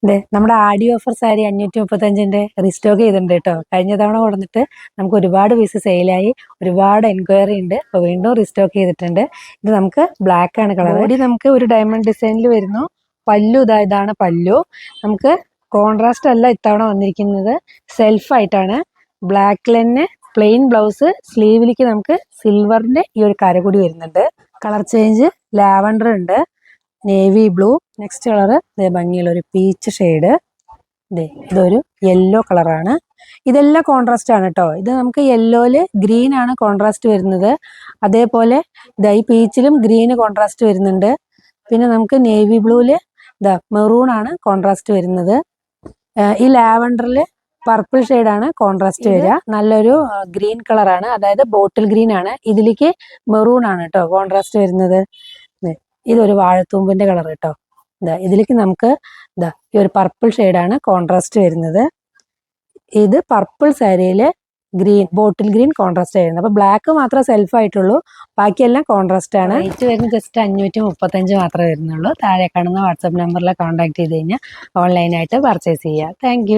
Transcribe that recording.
അതെ, നമ്മുടെ Aadi offer sari 535ന്റെ restock ചെയ്തിട്ടുണ്ട് കേട്ടോ. കഴിഞ്ഞ തവണ കൊടുത്തിട്ട് നമുക്ക് ഒരുപാട് പീസ് സെയിലായി, ഒരുപാട് എൻക്വയറി ഉണ്ട്. അപ്പോൾ വീണ്ടും റീസ്റ്റോക്ക് ചെയ്തിട്ടുണ്ട്. ഇത് നമുക്ക് ബ്ലാക്ക് ആണ് കളർ. ബോഡി നമുക്ക് ഒരു ഡയമണ്ട് ഡിസൈനിൽ വരുന്നു. പല്ലു ഇതാണ് പല്ലു. നമുക്ക് കോൺട്രാസ്റ്റ് അല്ല ഇത്തവണ വന്നിരിക്കുന്നത്, സെൽഫായിട്ടാണ്. ബ്ലാക്കിൽ തന്നെ പ്ലെയിൻ ബ്ലൗസ്, സ്ലീവിലേക്ക് നമുക്ക് സിൽവറിന്റെ ഈ ഒരു കര കൂടി വരുന്നുണ്ട്. കളർ ചേഞ്ച് ലാവൻഡർ ഉണ്ട്, നേവി ബ്ലൂ, നെക്സ്റ്റ് കളറ് ഭംഗിയുള്ള ഒരു പീച്ച് ഷെയ്ഡ്, ഇതൊരു യെല്ലോ കളറാണ്. ഇതെല്ലാം കോൺട്രാസ്റ്റ് ആണ് കേട്ടോ. ഇത് നമുക്ക് യെല്ലോയില് ഗ്രീൻ ആണ് കോൺട്രാസ്റ്റ് വരുന്നത്. അതേപോലെ ഈ പീച്ചിലും ഗ്രീന് കോൺട്രാസ്റ്റ് വരുന്നുണ്ട്. പിന്നെ നമുക്ക് നേവി ബ്ലൂവില് മെറൂൺ ആണ് കോൺട്രാസ്റ്റ് വരുന്നത്. ഈ ലാവൻഡറില് പർപ്പിൾ ഷെയ്ഡാണ് കോൺട്രാസ്റ്റ് വരിക. നല്ലൊരു ഗ്രീൻ കളറാണ്, അതായത് ബോട്ടിൽ ഗ്രീൻ ആണ്. ഇതിലേക്ക് മെറൂൺ ആണ് കേട്ടോ കോൺട്രാസ്റ്റ് വരുന്നത്. ഇതൊരു വാഴത്തൂമ്പിന്റെ കളർ കേട്ടോ. ഇതിലേക്ക് നമുക്ക് ഈ ഒരു പർപ്പിൾ ഷെയ്ഡാണ് കോൺട്രാസ്റ്റ് വരുന്നത്. ഇത് പർപ്പിൾ സാരിയില് ഗ്രീൻ, ബോട്ടിൽ ഗ്രീൻ കോൺട്രാസ്റ്റ് ആയിരുന്നു. അപ്പൊ ബ്ലാക്ക് മാത്രമേ സെൽഫ് ആയിട്ടുള്ളൂ, ബാക്കിയെല്ലാം കോൺട്രാസ്റ്റ് ആണ്. റേറ്റ് വരുന്നത് ജസ്റ്റ് 535 മാത്രമേ വരുന്നുള്ളൂ. താഴെ കാണുന്ന വാട്സാപ്പ് നമ്പറിൽ കോൺടാക്ട് ചെയ്ത് കഴിഞ്ഞാൽ ഓൺലൈനായിട്ട് പർച്ചേസ് ചെയ്യുക. താങ്ക്